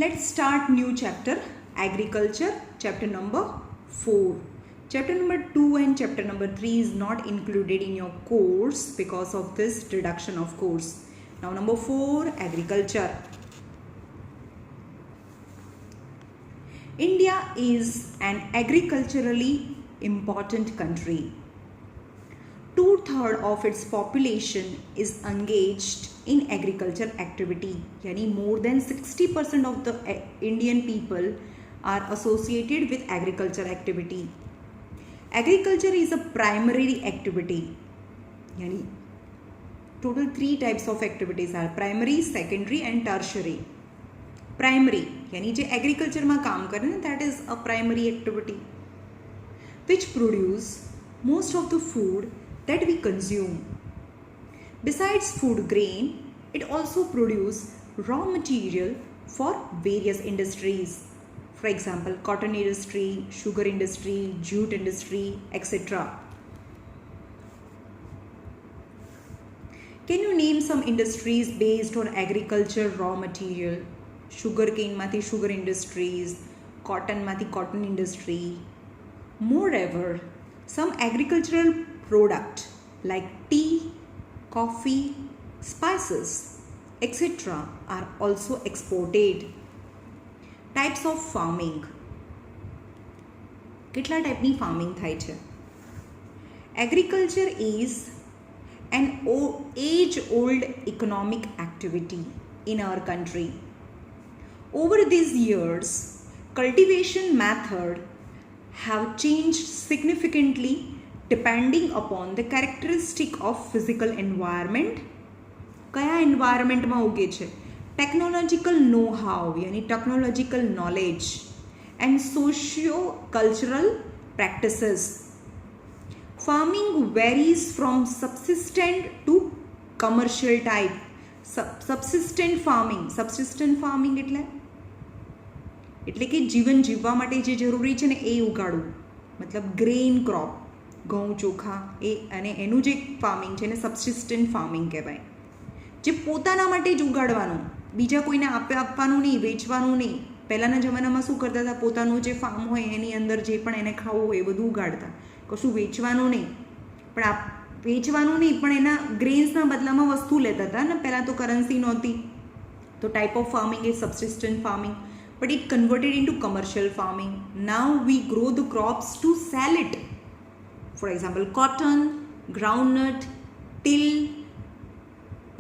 Let's start new chapter, agriculture, chapter number 4. Chapter number 2 and chapter number 3 is not included in your course because of this reduction of course. Now number 4, agriculture. India is an agriculturally important country. 2/3 of its population is engaged in agriculture activity. Yani more than 60% of the Indian people are associated with agriculture activity. Agriculture is a primary activity. Yani total 3 types of activities are primary, secondary and tertiary. Primary yani je agriculture ma kaam kare na, that is a primary activity which produce most of the food that we consume. Besides food grain, it also produces raw material for various industries. For example, cotton industry, sugar industry, jute industry, etc. Can you name some industries based on agriculture raw material? Sugarcane mathi sugar industries, cotton mathi cotton industry. Moreover, some agricultural product like tea, coffee, spices, etc. are also exported. Types of farming. કેટલા ટાઈપની farming થાય છે? Agriculture is an age-old economic activity in our country. Over these years, cultivation method have changed significantly depending upon the characteristic of physical environment. કયા એન્વાયરમેન્ટમાં ઉગે છે? Technological know how યાની technological knowledge and socio cultural practices. Farming varies from subsistent to commercial type. Subsistent farming એટલે કે જીવન જીવવા માટે જે જરૂરી છે ને એ ઉગાડવું, મતલબ ગ્રેન ક્રોપ, ઘઉં ચોખા એ, અને એનું જે ફાર્મિંગ છે એને સબસિસ્ટન્ટ ફાર્મિંગ કહેવાય. જે પોતાના માટે જ ઉગાડવાનું, બીજા કોઈને આપવાનું નહીં, વેચવાનું નહીં. પહેલાંના જમાનામાં શું કરતા હતા? પોતાનું જે ફાર્મ હોય એની અંદર જે પણ એને ખાવું હોય એ બધું ઉગાડતા, કશું વેચવાનું નહીં. પણ વેચવાનું નહીં, પણ એના ગ્રેન્સના બદલામાં વસ્તુ લેતા હતા ને. પહેલાં તો કરન્સી નહોતી, તો type of farming is subsistent farming. But it converted into commercial farming. Now we grow the crops to sell it. For example, cotton, groundnut, till.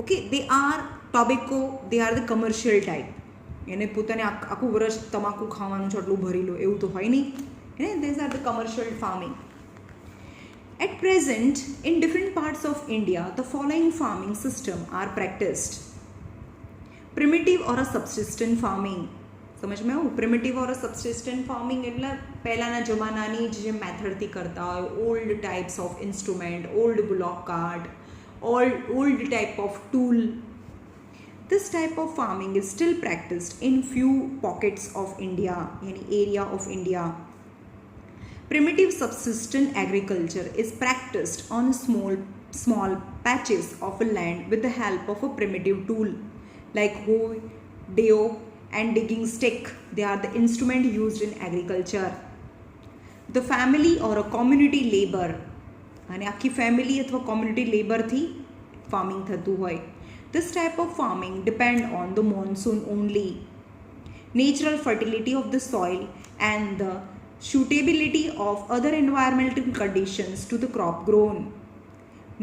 Okay, they are tobacco, they are the commercial type. એને પોતાને આખું વર્ષ તમાકુ ખાવાનું છે એટલું ભરી લો એવું તો હોય નહીં. These are the commercial farming. At present, in different parts of India, the following farming system are practiced. Primitive or a subsistent farming. સમજમાં આવું? પ્રિમિટિવ ઓર સબસિસ્ટન્ટ ફાર્મિંગ એટલે પહેલાંના જમાનાની જે મેથડથી કરતા હોય, old types of instrument, old block cart, old type of tool. This type of farming is still practiced in few pockets of India, yani area of India. Primitive subsistent agriculture is practiced on small patches of a land with the help of a primitive tool like hoe, deo and digging stick. They are the instrument used in agriculture. The family or a community labor, અને આખી family અથવા community લેબરથી farming થતું હોય. This type of farming depend on the monsoon only. Natural fertility of the soil and the suitability of other environmental conditions to the crop grown.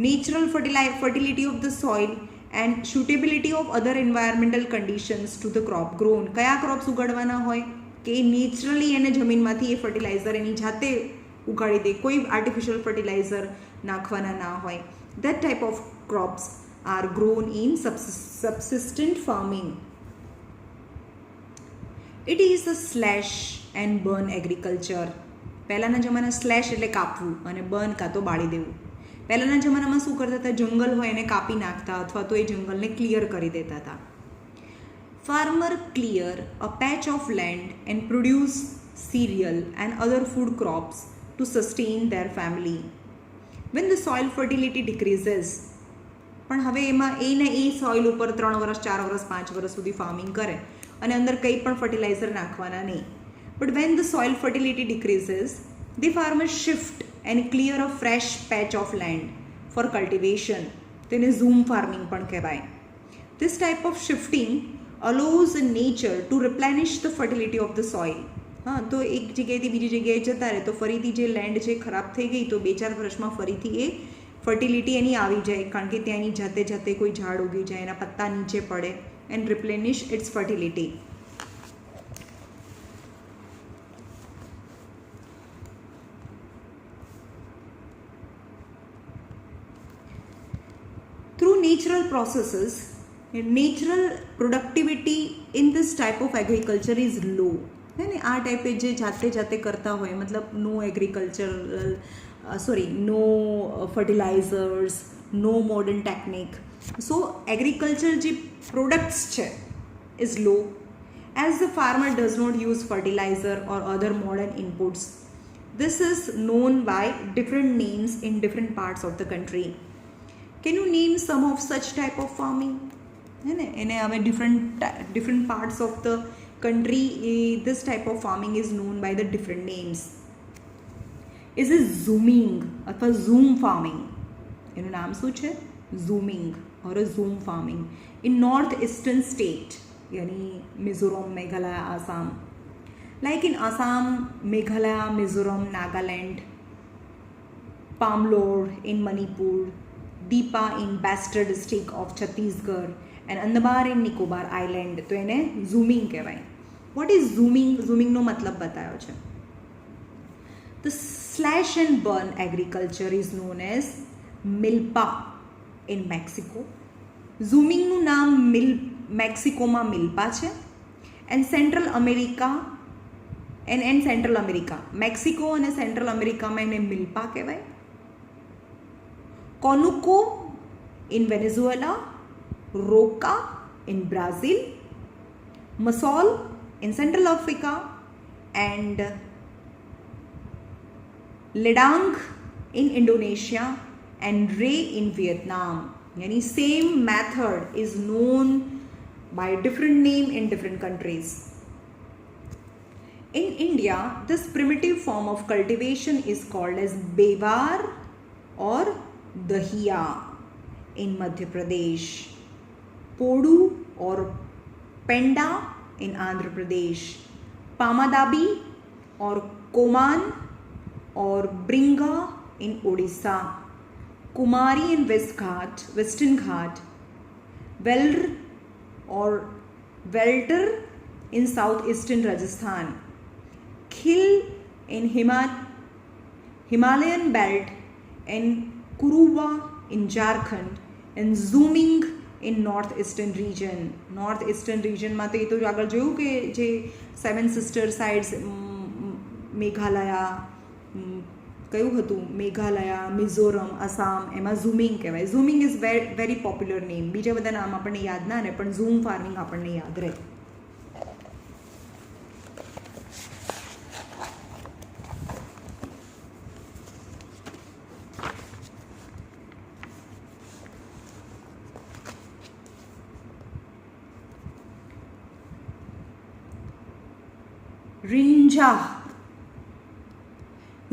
Natural fertility of the soil and suitability of other environmental conditions to the crop grown. કયા crops ઉગાડવાના હોય કે naturally એને જમીનમાંથી એ fertiliser એની જાતે ઉગાડી દે, કોઈ artificial fertiliser નાખવાના ના હોય. That type of crops are grown in subsistent farming. It is a slash and burn agriculture. પહેલાંના જમાના સ્લેશ એટલે કાપવું અને બર્ન કાં તો બાળી દેવું. પહેલાંના જમાનામાં શું કરતા હતા? જંગલ હોય એને કાપી નાખતા અથવા તો એ જંગલને ક્લિયર કરી દેતા હતા. Farmer clear a patch of land and produce cereal and other food crops to sustain their family. When the soil fertility decreases, પણ હવે એમાં એ ને એ સોઇલ ઉપર 3 વર્ષ 4 વર્ષ 5 વર્ષ સુધી ફાર્મિંગ કરે અને અંદર કંઈ પણ ફર્ટિલાઇઝર નાખવાના નહીં. But when the soil fertility decreases the farmer shift and clear a fresh patch of land for cultivation. તેને ઝૂમ ફાર્મિંગ પણ કહેવાય. This type of shifting allows nature to replenish the fertility of the soil. હા, તો એક જગ્યાએથી બીજી જગ્યાએ જતા રહે તો ફરીથી જે લેન્ડ છે ખરાબ થઈ ગઈ તો 2-4 વર્ષમાં ફરીથી એ ફર્ટિલિટી એની આવી જાય, કારણ કે ત્યાં એની જાતે જાતે કોઈ ઝાડ ઉગી જાય, એના પત્તા નીચે પડે and replenish its fertility. Through natural processes, natural productivity in this type of agriculture is low. है ने આ ટાઈપે જે જાતે જાતે કરતા હોય, મતલબ no agricultural no fertilizers, no modern technique. So agriculture જે પ્રોડક્ટ્સ છે is low as the farmer does not use fertilizer or other modern inputs. This is known by different names in different parts of the country. Can you name some of such type of farming? है ने એને હવે different parts of the country this type of farming is known by the different names. Is it zooming અથવા zoom farming? એનું નામ શું છે? zooming or a zoom farming in north eastern state, yani Mizoram, Meghalaya, Assam. Like in Assam, Meghalaya, Mizoram, Nagaland, Pamlor in Manipur, Deepa in Bastar district of Chhattisgarh and Andaman and Nicobar Island. તો એને zooming કહેવાય. What is zooming? zooming નો મતલબ બતાવ્યો છે. The slash and burn agriculture is known as milpa in Mexico. zooming નું નામ મેક્સિકોમાં મિલ્પા છે and Central America and Central America, Mexico અને સેન્ટ્રલ અમેરિકામાં એને મિલ્પા કહેવાય. Conuco in Venezuela, Roca in Brazil, Masol in Central Africa and Ledang in Indonesia and Ray in Vietnam. Yani same method is known by different name in different countries. In India, this primitive form of cultivation is called as Bewar or Dahiya in Madhya Pradesh, Podu or Penda in Andhra Pradesh, Pamadabi or Koman or Bringa in Odisha, Kumari in Western Ghat, Velr or Welter in southeastern Rajasthan, Khil in Himalayan belt and Kuruba in Jharkhand and zooming in northeastern region. northeastern region માં તો એ તો આગળ જોયું કે જે 7 sister sides Meghalaya કયું હતું, મેઘાલયા, મિઝોરમ, આસામ, એમાં ઝૂમિંગ કહેવાય. Zooming is very popular name. બીજા બધા નામ આપણને યાદ ના રહે પણ ઝૂમ ફાર્મિંગ આપણને યાદ રહે.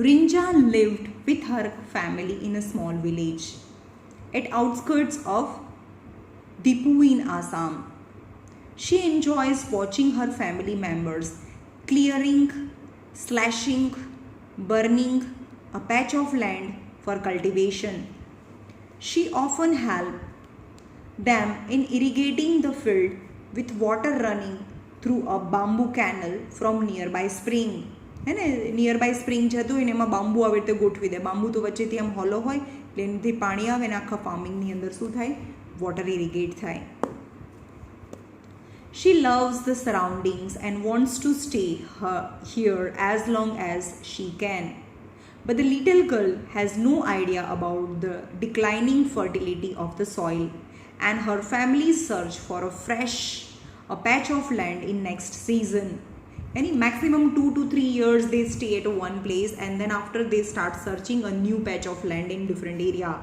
Rinja lived with her family in a small village at outskirts of Dipu in Assam. She enjoys watching her family members clearing, slashing, burning a patch of land for cultivation. She often helps them in irrigating the field with water running through a bamboo canal from nearby spring. है ने nearby spring જતું હોય ને એમાં bamboo આવી રીતે ગોઠવી દે. Bamboo તો વચ્ચેથી આમ હોલો હોય એટલે એનાથી પાણી આવે ને આખા ફાર્મિંગની અંદર શું થાય, વોટર ઇરિગેટ થાય. She loves the surroundings and wants to stay here as long as she can. But the little girl has no idea about the declining fertility of the soil and her family search for a patch of land in next season. Any maximum 2 to 3 years they stay at one place and then after they start searching a new patch of land in different area.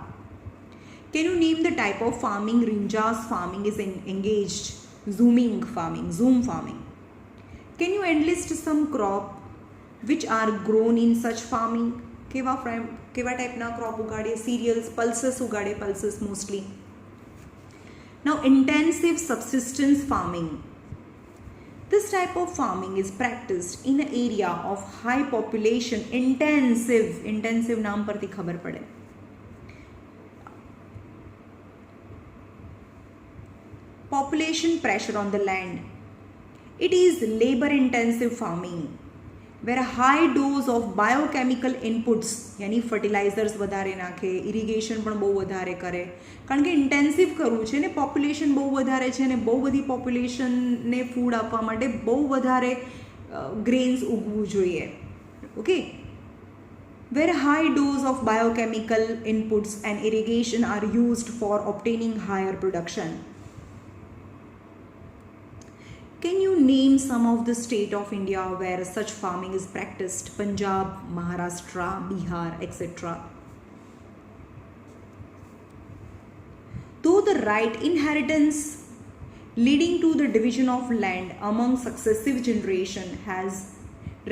Can you name the type of farming Rinja's farming is engaged? Zooming farming, zoom farming. Can you enlist some crop which are grown in such farming? કેવા ટાઈપના crop ઉગાડે? Cereals, pulses ઉગાડે, pulses mostly. Now intensive subsistence farming. This type of farming is practiced in an area of high population. Intensive નામ પરથી ખબર પડે. Population pressure on the land. It is labor intensive farming where a high dose of biochemical inputs यानी fertilisers વધારે નાખે, irrigation પણ બહુ વધારે કરે, કારણ કે ઇન્ટેન્સિવ કરવું છે ને, પોપ્યુલેશન બહુ વધારે છે ને, બહુ બધી પોપ્યુલેશનને ફૂડ આપવા માટે બહુ વધારે ગ્રેન્સ ઉગવું જોઈએ. Okay, where a high dose of biochemical inputs and irrigation are used for obtaining higher production. Can you name some of the state of India where such farming is practiced? Punjab, Maharashtra, Bihar, etc. Though the right inheritance leading to the division of land among successive generation has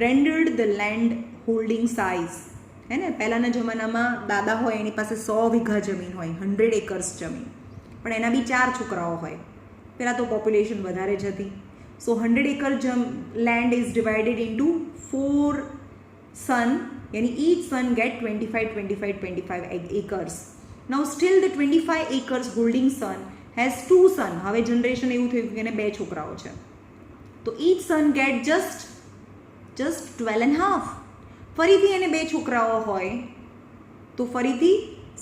rendered the land holding size, है ना, પહેલાના જમાનામાં દાદા હોય એની પાસે 100 વીઘા જમીન હોય, 100 એકર્સ જમીન, પણ એના બી 4 છોકરાઓ હોય. પહેલાં તો પોપ્યુલેશન વધારે જ હતી. So 100 acre land is divided into 4 son, yani each son get 25 acres. Now still the 25 acres holding son has 2 son. હવે generation એવું થયું કે એને 2 છોકરાઓ છે. તો each son get just 12.5. ફરીથી એને 2 છોકરાઓ હોય તો ફરીથી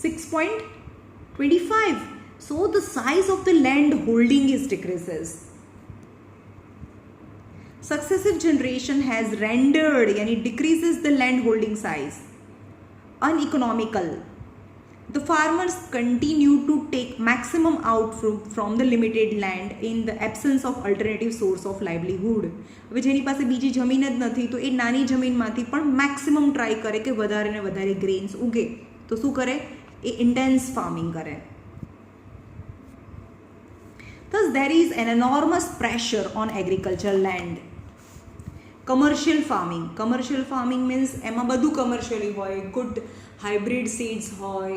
6.25. So the size of the land holding is decreases. Successive generation has rendered, yani decreases the land holding size, uneconomical. The farmers continue to take maximum output from the limited land in the absence of alternative source of livelihood. હવે જેની પાસે બીજી જમીન જ નથી તો એ નાની જમીનમાંથી પણ મેક્સિમમ ટ્રાય કરે કે વધારે ને વધારે ગ્રેન્સ ઉગે. તો શું કરે? એ ઇન્ટેન્સ ફાર્મિંગ કરે. Thus there is an enormous pressure on agricultural land. Commercial farming means એમાં બધું કમર્શિયલી હોય, ગુડ હાઇબ્રિડ સીડ્સ હોય,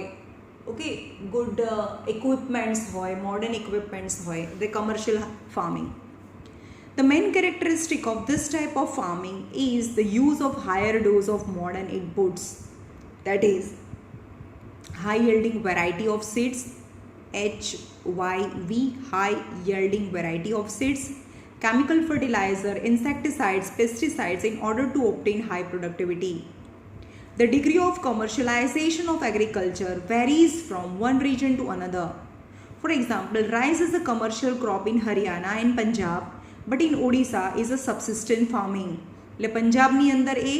ઓકે, ગુડ equipments હોય, modern equipments હોય, the commercial farming. The main characteristic of this type of farming is the use of higher dose of modern inputs, that is high yielding variety of seeds, HYV, high yielding variety of seeds, chemical fertilizer, insecticides, pesticides in order to obtain high productivity. The degree of commercialization of agriculture varies from one region to another. For example, rice is a commercial crop in Haryana and Punjab, but in Odisha is a subsistence farming. એટલે પંજાબની અંદર એ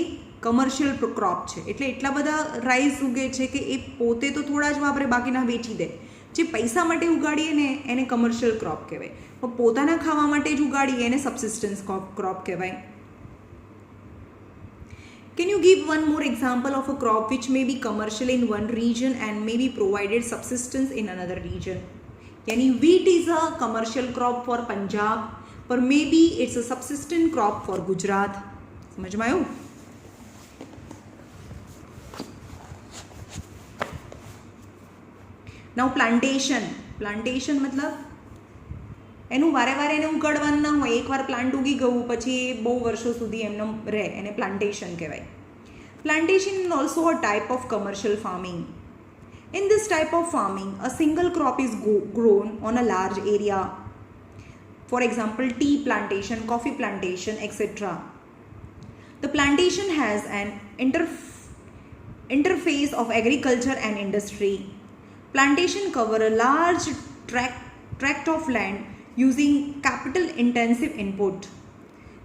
commercial crop છે, એટલે એટલા બધા rice ઉગે છે કે એ પોતે તો થોડા જ વાપરે, બાકીના વેચી દે. જે પૈસા માટે ઉગાડીએ ને એને કમર્શિયલ ક્રોપ કહેવાય, પણ પોતાના ખાવા માટે જ ઉગાડીએ એને સબસિસ્ટન્સ ક્રોપ કહેવાય. Can you give one more example of a crop which may be commercial in one region and may be provided subsistence in another region? Yani wheat is a commercial crop for Punjab, but maybe it's a subsistence crop for Gujarat. समझ में आयो? Now plantation मतलब એનું વારે વારે એને ઉગાડવાનું ના હોય, એકવાર પ્લાન્ટ ઉગી ગયું પછી એ બહુ વર્ષો સુધી એમને રહે, એને પ્લાન્ટેશન કહેવાય. Plantation is also a type of commercial farming. In this type of farming, a single crop is grown on a large area. For example, tea plantation, coffee plantation, etc. The plantation has an interface of agriculture and industry. Plantation cover a large tract of land using capital intensive input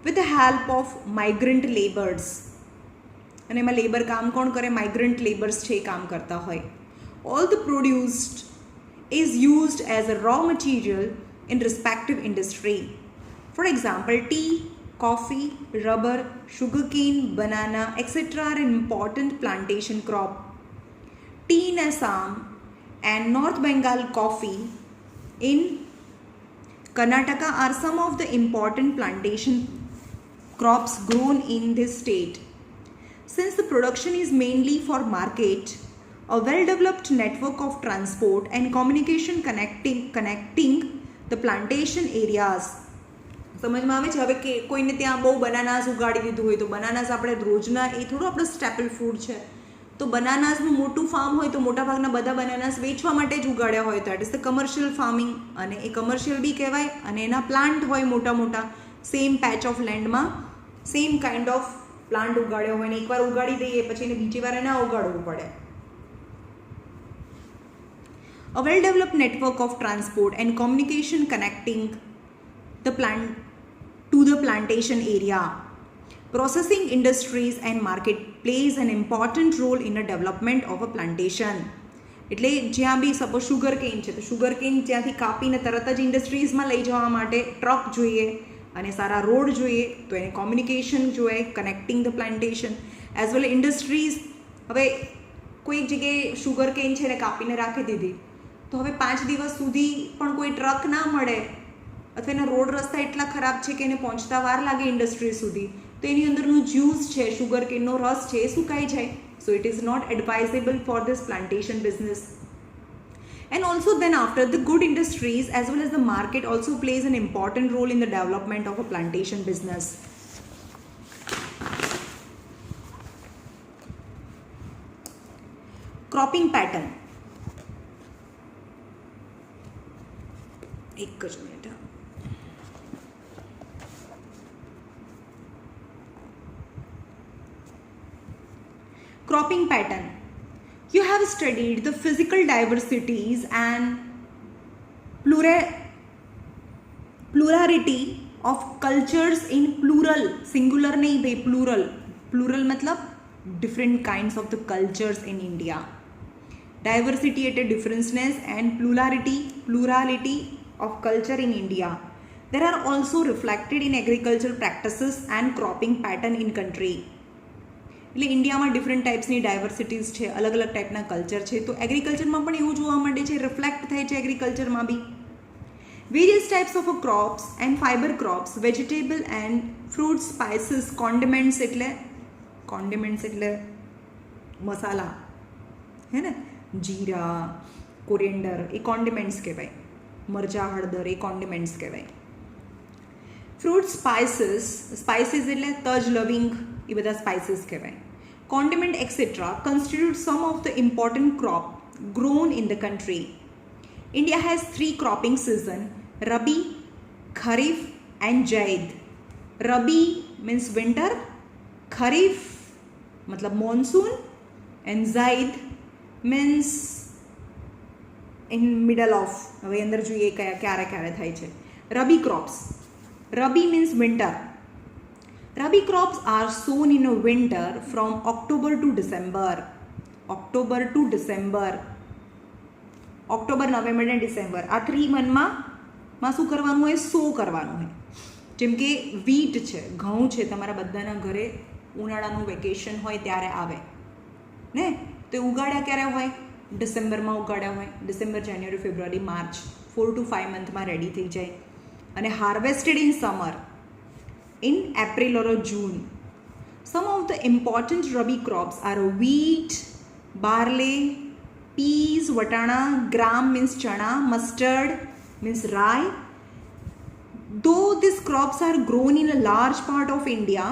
with the help of migrant laborers. અને એમાં labour કામ કોણ કરે? Migrant labours છે એ કામ કરતા હોય. All the produced is used as a raw material in respective industry. For example, tea, coffee, rubber, sugarcane, banana, etc. are an important plantation crop. Tea in Assam and North Bengal coffee in Karnataka are some of the important plantation crops grown in this state. Since the production is mainly for market, a well-developed network of transport and communication connecting the plantation areas. સમજમાં આવે છે હવે કે કોઈને ત્યાં બહુ બનાનાસ ઉગાડી દીધું હોય તો બનાનાસ આપણે રોજના એ થોડું આપણું સ્ટેપલ ફૂડ છે તો બનાનાસનું મોટું ફાર્મ હોય તો મોટાભાગના બધા બનાનાસ વેચવા માટે જ ઉગાડ્યા હોય તો that is the commercial farming અને એ કમર્શિયલ બી કહેવાય અને એના પ્લાન્ટ હોય મોટા મોટા સેમ પેચ ઓફ લેન્ડમાં સેમ કાઇન્ડ ઓફ પ્લાન્ટ ઉગાડ્યો હોય ને એકવાર ઉગાડી દઈએ પછી એને બીજી વાર ના ઉગાડવું પડે. A well-developed network of transport and communication connecting the plant to the plantation area. Processing industries and market plays an important role in the development of a plantation. એટલે જ્યાં બી સપોઝ શુગર કેન છે તો sugar can જ્યાંથી કાપીને તરત જ ઇન્ડસ્ટ્રીઝમાં લઈ જવા માટે ટ્રક જોઈએ અને સારા રોડ જોઈએ તો એને કોમ્યુનિકેશન જોઈએ connecting the plantation as well industries. હવે કોઈક જગ્યાએ શુગર કેન છે ને કાપીને રાખી દીધી તો હવે 5 દિવસ સુધી પણ કોઈ ટ્રક ના મળે અથવા એના રોડ રસ્તા એટલા ખરાબ છે કે એને પહોંચતા વાર લાગે ઇન્ડસ્ટ્રી સુધી તો એની અંદરનું જ્યુસ છે શુગર કેનનો રસ છે એ સુકાઈ જાય. So it is not advisable for this plantation business. And also then after, the good industries as well as the market also plays an important role in the development of a plantation business. Cropping pattern. एक minute. Cropping pattern. You have studied the physical diversities and plurality of cultures in plural, singular नहीं भाई plural. Plural मतलब different kinds of the cultures in India. Diversity at a differenceness and plurality of culture in India. There are also reflected in agricultural practices and cropping pattern in country. એટલે ઇન્ડિયામાં different ટાઈપ્સની ડાયવર્સિટીઝ છે અલગ અલગ ટાઈપના culture છે તો એગ્રીકલ્ચરમાં પણ એવું જોવા મળે છે રિફ્લેક્ટ થાય છે એગ્રીકલ્ચરમાં બી. Various types of crops and fibre crops vegetable and fruit spices condiments એટલે મસાલા હે ને જીરા કોરિએન્ડર એ કોન્ડિમેન્ટ્સ કહેવાય મરચાં હળદર એ કોન્ડિમેન્ટ્સ કહેવાય. ફ્રૂટ સ્પાઇસીસ એટલે તજ લવિંગ એ બધા સ્પાઇસીસ કહેવાય. Condiment etc. constitute some of the important crop grown in the country. India has 3 cropping seasons: Rabi, Kharif and Zaid. Rabi means winter, Kharif matlab monsoon and Zaid means in middle of. હવે અંદર જોઈએ ક્યારે થાય છે. Rabi crops. Rabi means winter. Rabi crops are sown in a winter from October to December. October, November and December. આ 3 મંથમાં શું કરવાનું હોય સો કરવાનું હોય. જેમ કે વીટ છે ઘઉં છે તમારા બધાના ઘરે ઉનાળાનું વેકેશન હોય ત્યારે આવે ને તો ઉગાડ્યા ક્યારે હોય ડિસેમ્બરમાં ઉગાડ્યા હોય. December January February March 4 to 5 મંથમાં રેડી થઈ જાય અને harvested in summer in April or June. Some of the important Rabi crops are wheat, barley, peas, watana, gram means chana, mustard means rye. Though these crops are grown in a large part of India,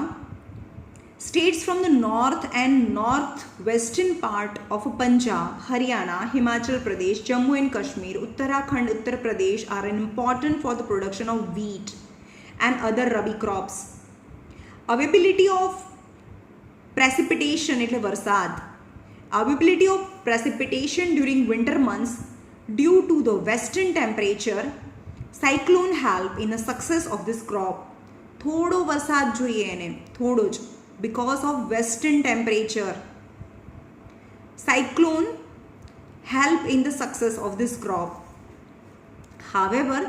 states from the north and northwestern part of Punjab, Haryana, Himachal Pradesh, Jammu and Kashmir, Uttarakhand, Uttar Pradesh are important for the production of wheat and other Rabi crops. Availability of precipitation એટલે વરસાદ. Availability of precipitation during winter months due to the western temperature, cyclone help in the success of this crop. થોડો વરસાદ જોઈએ એને થોડો જ because of western temperature. Cyclone help in the success of this crop. However,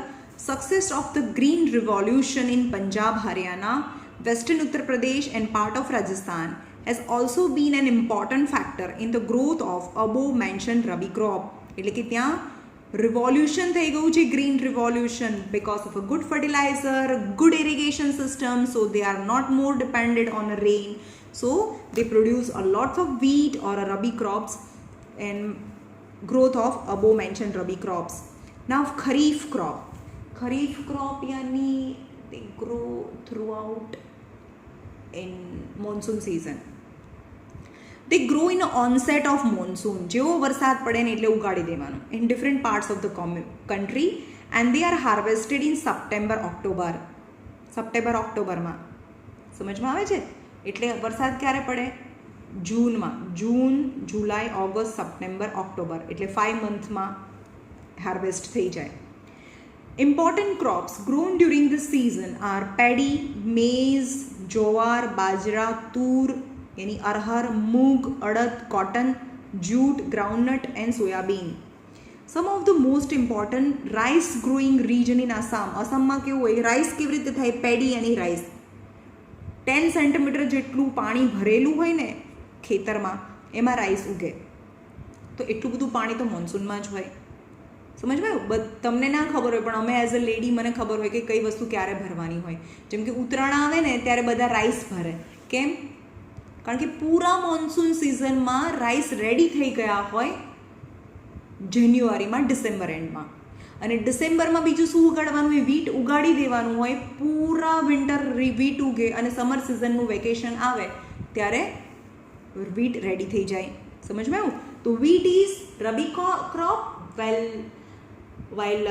success of the green revolution in Punjab, Haryana, western Uttar Pradesh and part of Rajasthan has also been an important factor in the growth of above mentioned Rabi crop. એટલે કે ત્યાં revolution થઈ ગયું છે, green revolution, because of a good fertilizer, good irrigation system, so they are not more depended on a rain, so they produce a lots of wheat or a rabi crops and growth of above mentioned rabi crops. Now kharif crop yani they grow throughout in monsoon season. They grow in onset of monsoon. જેવો વરસાદ પડે ને એટલે ઉગાડી દેવાનું in different parts of the country, and they are harvested in September ઓક્ટોબરમાં. સમજમાં આવે છે? એટલે વરસાદ ક્યારે પડે? જૂનમાં. જૂન, જુલાઈ, ઓગસ્ટ, સપ્ટેમ્બર, ઓક્ટોબર, એટલે 5 મંથમાં હાર્વેસ્ટ થઈ જાય. Important crops grown during this season are paddy, maize, jowar, bajra, tur, यानी अरहर, मूंग, अड़द, cotton, jute, groundnut and soybean. Some of the most important rice growing region in Assam. આસામમાં કેવું હોય? Rice કેવી રીતે થાય? પેડી અને રાઈસ. 10 સેન્ટીમીટર જેટલું પાણી ભરેલું હોય ને ખેતરમાં, એમાં રાઈસ ઉગે. તો એટલું બધું પાણી તો મોન્સૂનમાં જ હોય. સમજવાયું? તમને ના ખબર હોય, પણ અમે એઝ અ લેડી મને ખબર હોય કે કઈ વસ્તુ ક્યારે ભરવાની હોય. જેમ કે ઉત્તરાયણ આવે ને ત્યારે બધા રાઈસ ભરે. કેમ? કારણ કે પૂરા મોન્સૂન સિઝનમાં રાઈસ રેડી થઈ ગયા હોય જાન્યુઆરીમાં, ડિસેમ્બર એન્ડમાં. અને ડિસેમ્બરમાં બીજું શું ઉગાડવાનું હોય? વીટ ઉગાડી દેવાનું હોય. પૂરા વિન્ટર વીટ ઉગે અને સમર સિઝનનું વેકેશન આવે ત્યારે વીટ રેડી થઈ જાય. સમજમાં આવ્યું? તો વીટ ઇઝ રબી ક્રોપ, while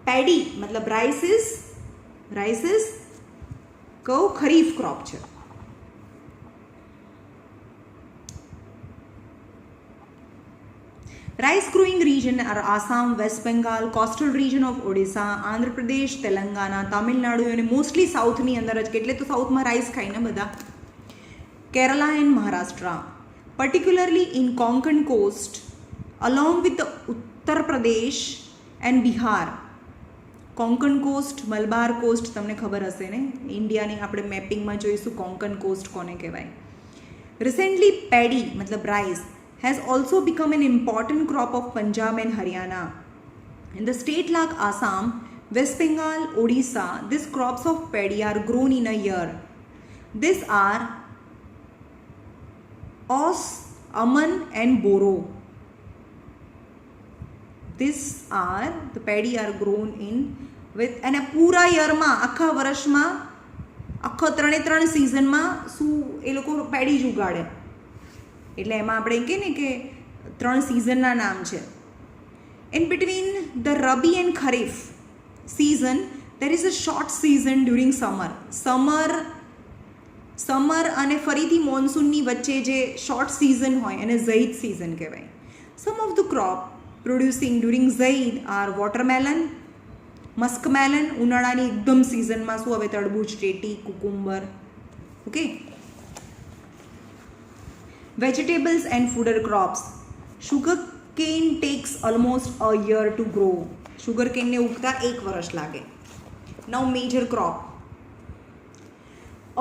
પેડી મતલબ રાઈસ ઇઝ કહું ખરીફ ક્રોપ છે. Rice growing region are Assam, West Bengal, coastal region of Odisha, Andhra Pradesh, Telangana, Tamil Nadu અને મોસ્ટલી સાઉથની અંદર જ, એટલે તો સાઉથમાં રાઈસ ખાય ને બધા. Kerala and Maharashtra, particularly in Konkan coast, along with the Uttar Pradesh and Bihar. Konkan cost, Malabar cost તમને ખબર હશે ને? ઇન્ડિયાની આપણે મેપિંગમાં જોઈશું કોંકણ કોસ્ટ કોને કહેવાય. રિસેન્ટલી પેડી મતલબ rice has also become an important crop of Punjab and Haryana. In the state like Assam, West Bengal, Odisha, these crops of paddy are grown in a year. These are Os, Aman and Boro. These are the paddy are grown in with અને પૂરા યરમાં, આખા વર્ષમાં, આખા 3 સિઝનમાં શું એ લોકો પેડી જ ઉગાડે. એટલે એમાં આપણે કહીએ ને કે 3 સિઝનના નામ છે. In between the Rabi and Kharif season, there is a short season during summer. Summer અને ફરીથી મોન્સૂનની વચ્ચે જે શોર્ટ સિઝન હોય એને ઝૈદ સિઝન કહેવાય. Some of the crop producing during zaid are watermelon, muskmelon, ઉનાળાની એકદમ સિઝનમાં શું હવે? તરબૂચ, ટેટી, cucumber. Okay. Vegetables and fodder crops. Sugar cane takes almost a year to grow. Sugar cane ને ઉગતા 1 વર્ષ લાગે. Now major crop.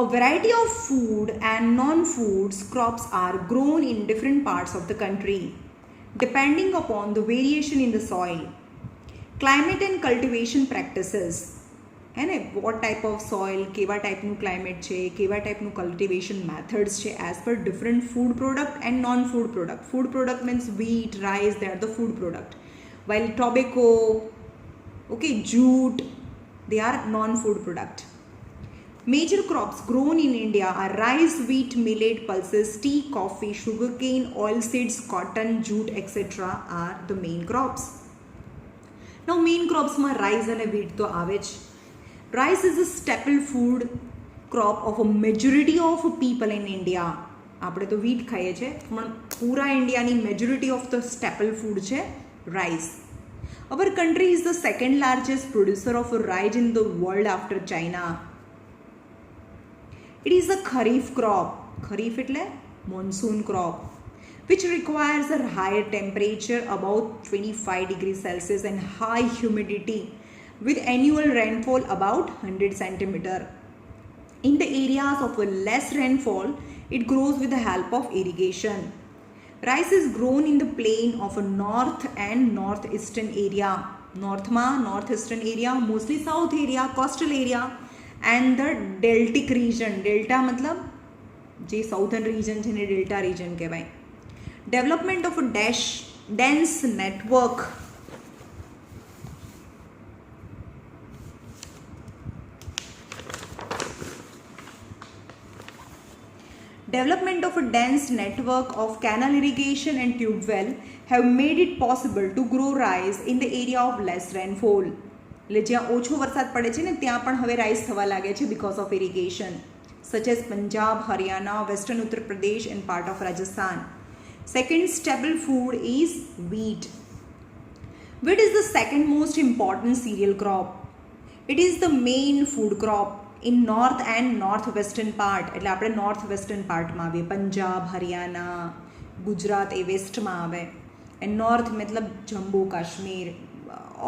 A variety of food and non-foods crops are grown in different parts of the country, depending upon the variation in the soil, climate and cultivation practices. હે ને? Vote type of soil, કેવા ટાઈપનું climate છે, કેવા ટાઈપનું cultivation methods છે, as per different food product and non food product. Food product means wheat, rice, they are the food product, while tobacco, okay, jute, they are non-food product. Major crops grown in India are rice, wheat, millet, pulses, tea, coffee, sugarcane, oilseeds, cotton, jute, etc. are the main crops. Now main crops માં rice અને wheat તો આવે જ. Rice is a staple food crop of a majority of people in India. આપણે તો wheat ખાઈએ છીએ, પણ પૂરા ઇન્ડિયાની majority of the staple food છે rice. Our country is the second largest producer of rice in the world after China. It is a kharif crop. Kharif એટલે monsoon crop, which requires a higher temperature about 25 degrees Celsius and high humidity with annual rainfall about 100 centimeter. In the areas of less rainfall, it grows with the help of irrigation. Rice is grown in the plain of a north and northeastern area. નોર્થમાં northeastern area, mostly south area, coastal area and the deltaic region. Delta મતલબ જે southern region છે ને delta region કહેવાય. Development of a dense network. Development of a dense network of canal irrigation and tube well have made it possible to grow rice in the area of less rainfall. એટલે જ્યાં ઓછો વરસાદ પડે છે ને ત્યાં પણ હવે રાઈસ થવા લાગે છે because of irrigation, such as Punjab, Haryana, Western Uttar Pradesh and part of Rajasthan. Second staple food is wheat. Wheat is the second most important cereal crop. It is the main food crop in north and northwestern part. એટલે આપણે north western પાર્ટમાં આવીએ. પંજાબ, હરિયાણા, ગુજરાત એ વેસ્ટમાં આવે. And north મતલબ Jammu Kashmir,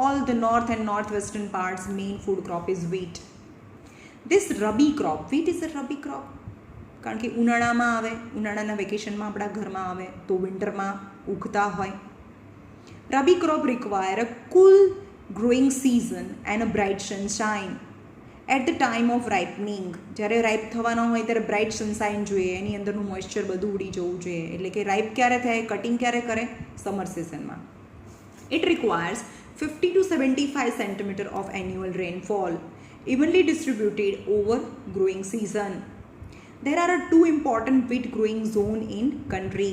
all the north and northwestern parts main food crop is wheat. This rabi crop, wheat is a rabi crop કારણ કે ઉનાળામાં આવે, ઉનાળાના વેકેશનમાં આપણા ઘરમાં આવે તો વિન્ટરમાં ઉગતા હોય. Rabi crop require a cool growing season and a bright sunshine. At the time of ripening, જ્યારે રાઇપ થવાનો હોય ત્યારે બ્રાઇટ સનસાઇન જોઈએ, એની અંદરનું મોઇશ્ચર બધું ઉડી જવું જોઈએ. એટલે કે રાઇપ ક્યારે થાય, કટિંગ ક્યારે કરે, સમર સિઝનમાં. It requires 50 to 75 centimeter of annual rainfall, evenly distributed over growing season. There are two important wheat growing zones in country.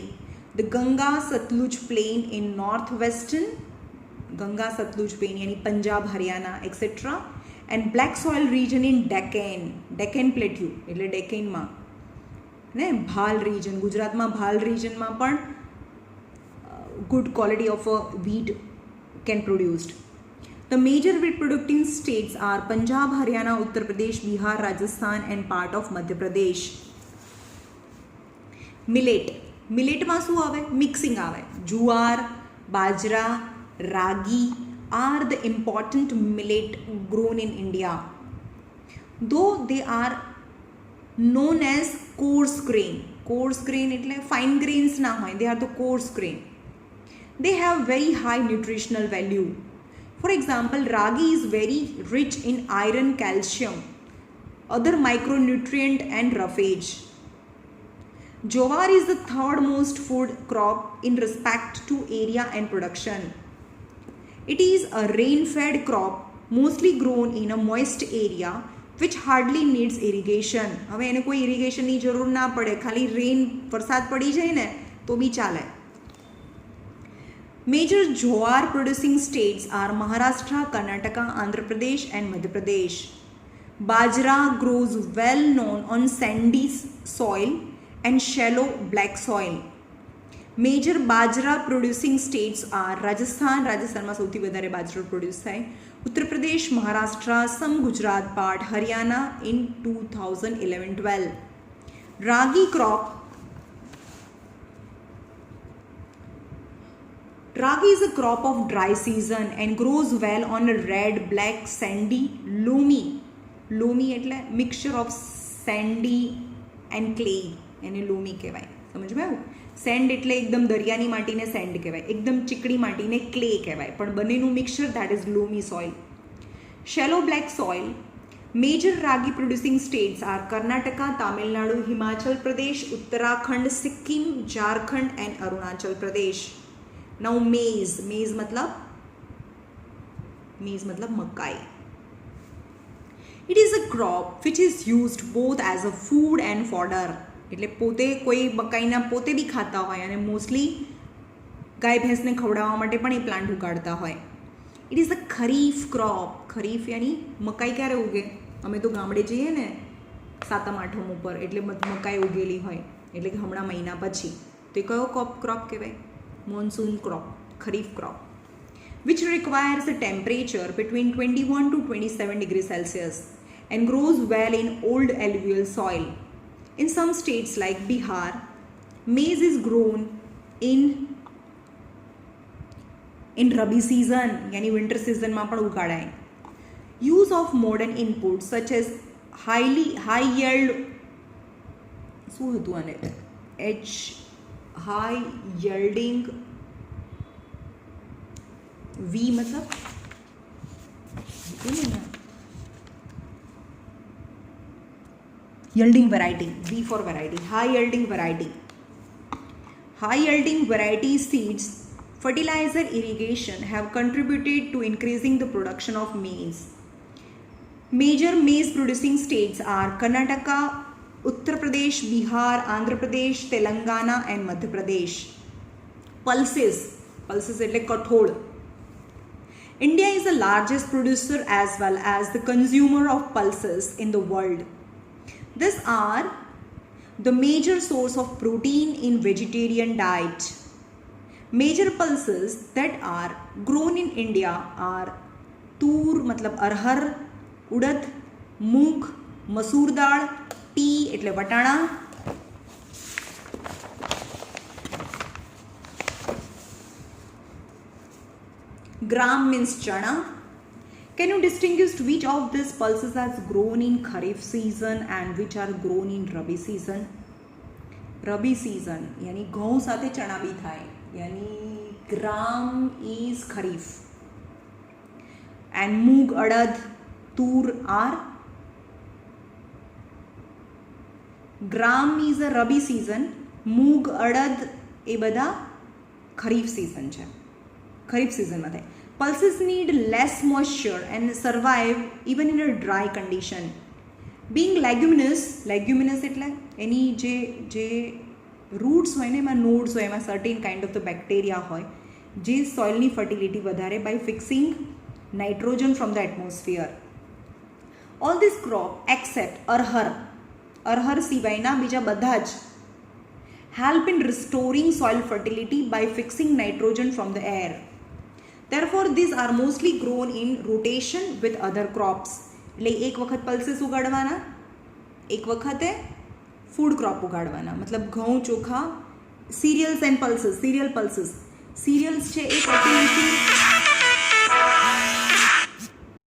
The Ganga-Satluj plain in northwestern, Ganga-Satluj plain यानी Punjab, Haryana etc. and black soil region in Deccan plateau એટલે ડેકેનમાં ને ભાલ region, ગુજરાતમાં ભાલ રિજનમાં પણ good quality of wheat can produced. The major wheat producing states are Punjab, Haryana, Uttar Pradesh, Bihar, Rajasthan and part of Madhya Pradesh. Millet. મિલેટમાં શું આવે? Mixing આવે. જુવાર, બાજરા, રાગી are the important millet grown in India. Though they are known as coarse grain. Coarse grain એટલે fine grains ના હોય. They are the coarse grain. They have very high nutritional value. For example, ragi is very rich in iron, calcium, other micronutrient and roughage. Jowar is the third most food crop in respect to area and production. It is a rain-fed crop mostly grown in a moist area which hardly needs irrigation. હવે એને કોઈ ઇરિગેશનની જરૂર ના પડે, ખાલી રેન વરસાદ પડી જાય ને તો બી ચાલે. Major jowar producing states are Maharashtra, Karnataka, Andhra Pradesh and Madhya Pradesh. Bajra grows well known on sandy soil and shallow black soil. Major bajra producing states are Rajasthan, રાજસ્થાનમાં સૌથી વધારે બાજરો પ્રોડ્યુસ થાય, Uttar Pradesh, Maharashtra, some Gujarat part, Haryana in 2011-12. Ragi crop. Ragi is a crop of dry season and grows well on a red, black, sandy, loamy. Loamy એટલે mixture of sandy and clay. એને loamy કહેવાય. સમજ માં આવ્યું? સેન્ડ એટલે એકદમ દરિયાની માટીને સેન્ડ કહેવાય, એકદમ ચીકણી માટીને ક્લે કહેવાય, પણ બંનેનું mixture that is loamy soil. Shallow black soil. Major ragi producing states are Karnataka, Tamil Nadu, Himachal Pradesh, Uttarakhand, Sikkim, Jharkhand and Arunachal Pradesh. Now maze. Maze મતલબ મકાઈ. It is a crop which is used both as a food and fodder. એટલે પોતે કોઈ મકાઈના પોતે બી ખાતા હોય અને મોસ્ટલી ગાય ભેંસને ખવડાવવા માટે પણ એ પ્લાન્ટ ઉગાડતા હોય. It is a kharif crop. Kharif યાની મકાઈ ક્યારે ઉગે? અમે તો ગામડે જઈએ ને સાતમ આઠમ ઉપર એટલે મકાઈ ઉગેલી હોય, એટલે કે હમણાં મહિના પછી. તો એ કયો ક્રોપ કહેવાય? Monsoon crop, kharif crop. which requires a temperature between 21 to 27 degrees Celsius and grows well in old alluvial soil. In some states like Bihar, maize is grown in Rabi season, yani winter season માં પણ ઉગાડાય. Use of modern inputs such as high yield, શું હતું આને? High yielding, we मतलब yielding variety, V for variety, high yielding variety. High yielding variety seeds, fertilizer, irrigation have contributed to increasing the production of maize. Major maize producing states are Karnataka, Uttar Pradesh, Bihar, Andhra Pradesh, Telangana and Madhya Pradesh. Pulses એટલે કઠોળ. India is the largest producer as well as the consumer of pulses in the world. These are the major source of protein in vegetarian diet. Major pulses that are grown in India are तूर मतलब अरहर, उड़द, मूंग, मसूर दाળ, T એટલે વટાણા, gram means chana. Can you distinguish which of these pulses are grown in Kharif season and which are grown in Rabi season? Rabi season यानी घઉં સાથે ચણા બી થાય, यानी gram is Kharif and moong, अड़द, Toor are gram is a Rabi season, मूंग, अड़द એ બધા ખરીફ season છે, ખરીફ seasonમાં થાય. Pulses need less moisture and survive even in a dry condition. Being leguminous એટલે એની જે રૂટ્સ હોય ને એમાં નોડ્સ હોય, એમાં certain kind of the bacteria હોય જે સોઇલની ફર્ટિલિટી વધારે by fixing nitrogen from the atmosphere. All this crop except arhar સિવાયના બીજા બધા જ help in restoring soil fertility by fixing nitrogen from the air. Therefore, these are mostly grown in rotation with other crops. એટલે એક વખત pulses ઉગાડવાના, એક વખતે food crop ઉગાડવાના, મતલબ ઘઉં, ચોખા, સિરિયલ્સ એન્ડ પલ્સીસ. સિરિયલ્સ છે એ કન્ટિન્યુઅસલી